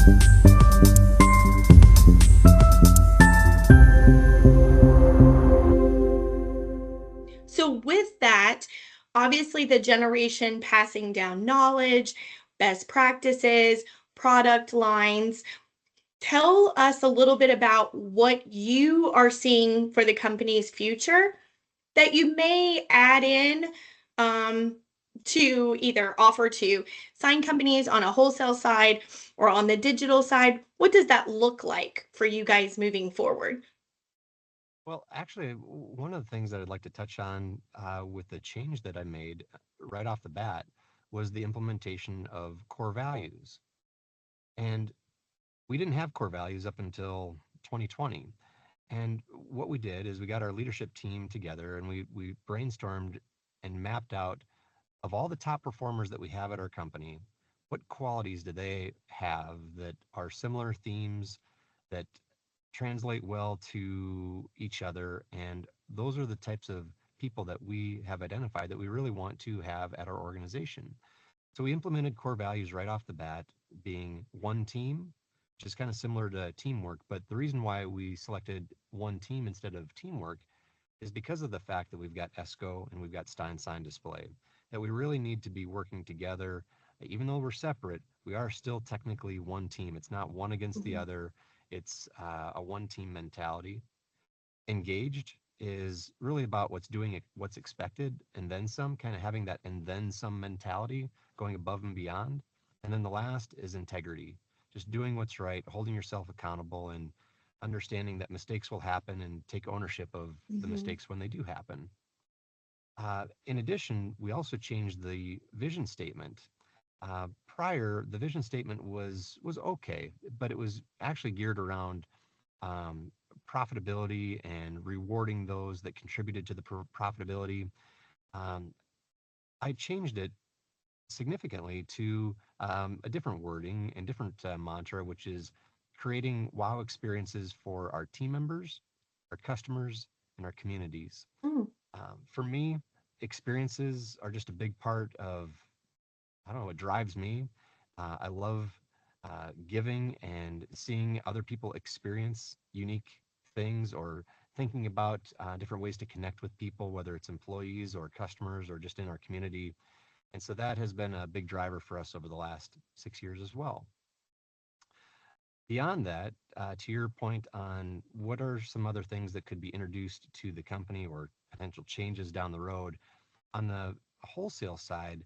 So, with that, obviously, the generation passing down knowledge, best practices, product lines. Tell us a little bit about what you are seeing for the company's future that you may add in um, to either offer to sign companies on a wholesale side or on the digital side. What does that look like for you guys moving forward? Well, actually, one of the things that I'd like to touch on with the change that I made right off the bat was the implementation of core values. And we didn't have core values up until 2020. And what we did is we got our leadership team together and we brainstormed and mapped out of all the top performers that we have at our company, what qualities do they have that are similar themes that translate well to each other? And those are the types of people that we have identified that we really want to have at our organization. So we implemented core values right off the bat, being one team, which is kind of similar to teamwork. But the reason why we selected one team instead of teamwork is because of the fact that we've got ESCO and we've got Stein Sign Display, that we really need to be working together. Even though we're separate, we are still technically one team. It's not one against the Mhm. other. It's a one team mentality. Engaged is really about what's expected and then some, kind of having that and then some mentality, going above and beyond. And then the last is integrity, just doing what's right, holding yourself accountable, and understanding that mistakes will happen and take ownership of the Mhm. mistakes when they do happen. In addition, we also changed the vision statement. Prior, the vision statement was okay, but it was actually geared around um, profitability and rewarding those that contributed to the profitability. Um, I changed it significantly to a different wording and different mantra, which is creating wow experiences for our team members, our customers, and our communities. Mm. For me, experiences are just a big part of, I don't know, it drives me. I love giving and seeing other people experience unique things or thinking about different ways to connect with people, whether it's employees or customers or just in our community. And so that has been a big driver for us over the last 6 years as well. Beyond that, to your point on what are some other things that could be introduced to the company or potential changes down the road, on the wholesale side,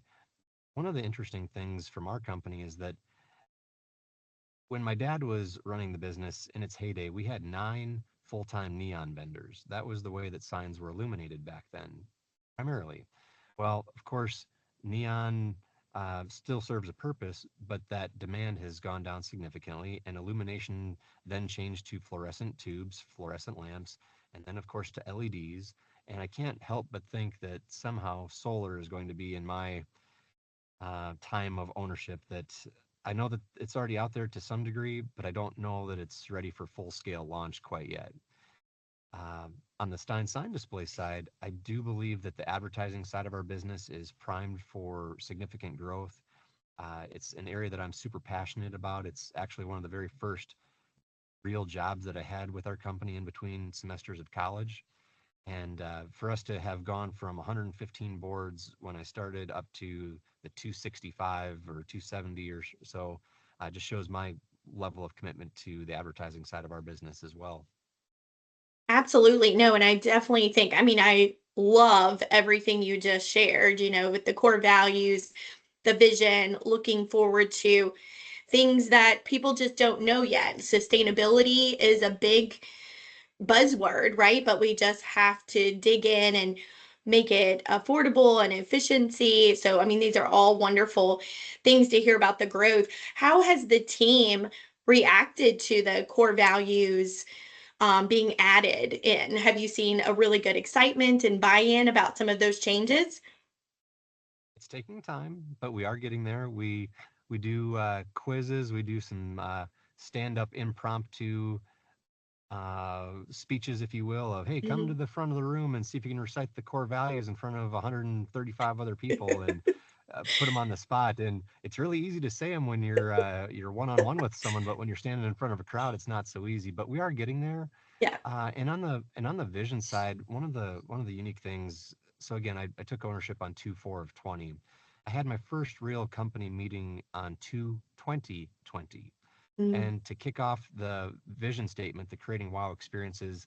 one of the interesting things from our company is that when my dad was running the business in its heyday, we had 9 full-time neon vendors. That was the way that signs were illuminated back then, primarily. Well, of course, neon still serves a purpose, but that demand has gone down significantly, and illumination then changed to fluorescent tubes, fluorescent lamps, and then, of course, to LEDs. And I can't help but think that somehow solar is going to be in my time of ownership, that I know that it's already out there to some degree, but I don't know that it's ready for full scale launch quite yet. On the Stein Sign Display side, I do believe that the advertising side of our business is primed for significant growth. It's an area that I'm super passionate about. It's actually one of the very first real jobs that I had with our company in between semesters of college. And for us to have gone from 115 boards when I started up to the 265 or 270 or so just shows my level of commitment to the advertising side of our business as well. Absolutely. No, and I definitely think, I mean, I love everything you just shared, with the core values, the vision, looking forward to things that people just don't know yet. Sustainability is a big buzzword, right? But we just have to dig in and make it affordable and efficiency. So, I mean, these are all wonderful things to hear about the growth. How has the team reacted to the core values being added in? Have you seen a really good excitement and buy-in about some of those changes? It's taking time, but we are getting there. We do quizzes, we do some stand-up impromptu speeches, if you will, of hey, come to Mhm. the front of the room and see if you can recite the core values in front of 135 other people. And put them on the spot. And it's really easy to say them when you're one on one with someone, but when you're standing in front of a crowd, it's not so easy. But we are getting there. Yeah. And on the vision side, one of the unique things. So again, I took ownership on 2/4 of 20. I had my first real company meeting on 2/20/20. Mm. And to kick off the vision statement, the creating wow experiences,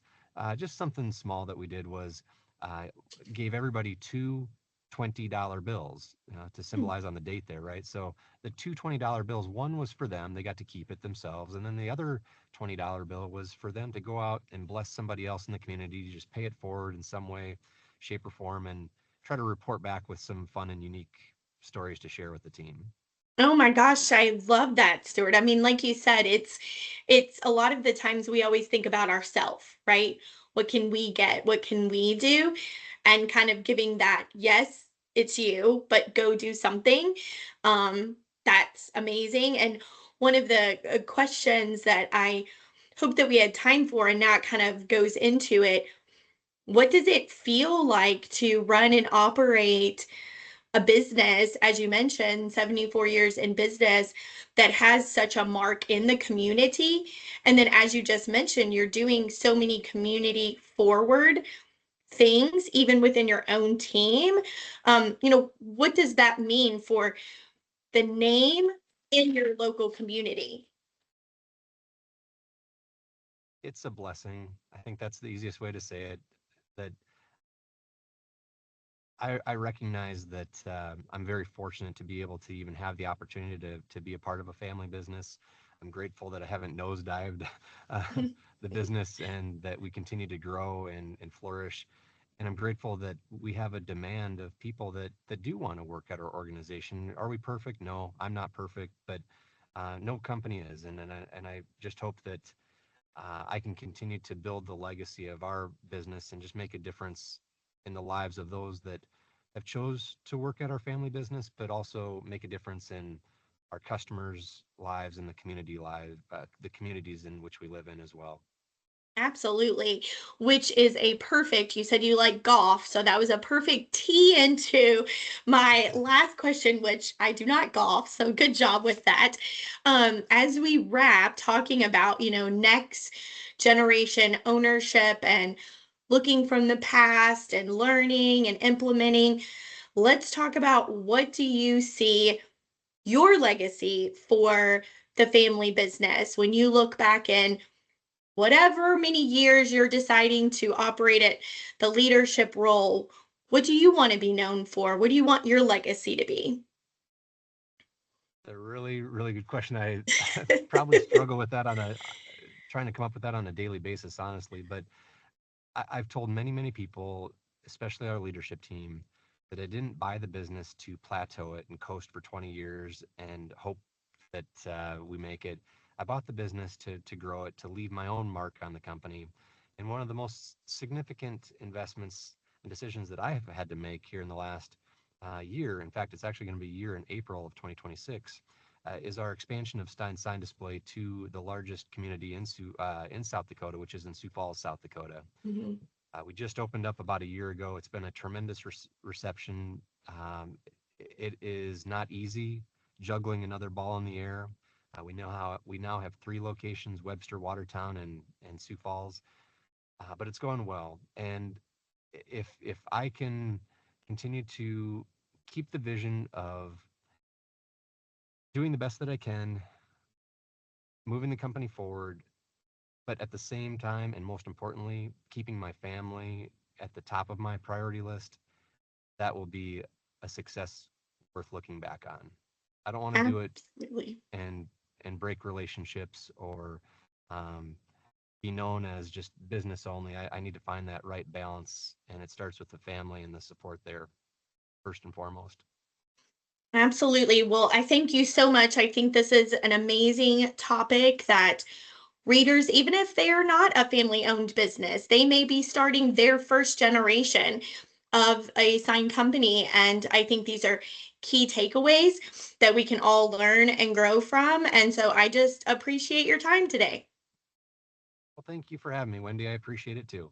just something small that we did was uh, gave everybody two $20 bills to Mm. symbolize on the date there, right? So the two $20 bills, one was for them, they got to keep it themselves. And then the other $20 bill was for them to go out and bless somebody else in the community, to just pay it forward in some way, shape, or form, and try to report back with some fun and unique stories to share with the team. Oh my gosh, I love that, Stuart. I mean, like you said, it's a lot of the times we always think about ourselves, right? What can we get? What can we do? And kind of giving that, yes, it's you, but go do something. Um, that's amazing. And one of the questions that I hope that we had time for, and now it kind of goes into it. What does it feel like to run and operate a business, as you mentioned, 74 years in business that has such a mark in the community? And then, as you just mentioned, you're doing so many community forward things, even within your own team. What does that mean for the name in your local community? It's a blessing. I think that's the easiest way to say it. That I recognize that I'm very fortunate to be able to even have the opportunity to be a part of a family business. I'm grateful that I haven't nosedived uh, the business and that we continue to grow and flourish. And I'm grateful that we have a demand of people that do want to work at our organization. Are we perfect? No, I'm not perfect, but no company is. And I just hope that I can continue to build the legacy of our business and just make a difference in the lives of those that have chose to work at our family business, but also make a difference in our customers' lives and the communities in which we live in as well. Absolutely. Which is a perfect, you said you like golf, so that was a perfect tee into my last question, which I do not golf, so good job with that. As we wrap talking about, next generation ownership and looking from the past and learning and implementing, let's talk about what do you see your legacy for the family business when you look back in whatever many years you're deciding to operate at the leadership role, what do you want to be known for? What do you want your legacy to be? A really, really good question. I probably struggle with that trying to come up with that on a daily basis, honestly. But I've told many, many people, especially our leadership team, that I didn't buy the business to plateau it and coast for 20 years and hope that we make it. I bought the business to grow it, to leave my own mark on the company. And one of the most significant investments and decisions that I have had to make here in the last year, in fact, it's actually going to be a year in April of 2026, is our expansion of Stein Sign Display to the largest community in South Dakota, which is in Sioux Falls, South Dakota. Mhm. We just opened up about a year ago. It's been a tremendous reception. It is not easy juggling another ball in the air. We now have three locations: Webster, Watertown, and Sioux Falls. But it's going well. And if I can continue to keep the vision of doing the best that I can, moving the company forward, but at the same time, and most importantly, keeping my family at the top of my priority list, that will be a success worth looking back on. I don't want to do it Absolutely. and break relationships or um, be known as just business only. I need to find that right balance, and it starts with the family and the support there first and foremost. Absolutely. Well, I thank you so much. I think this is an amazing topic that readers, even if they are not a family owned business, they may be starting their first generation of a sign company. And I think these are key takeaways that we can all learn and grow from. And so I just appreciate your time today. Well, thank you for having me, Wendy. I appreciate it too.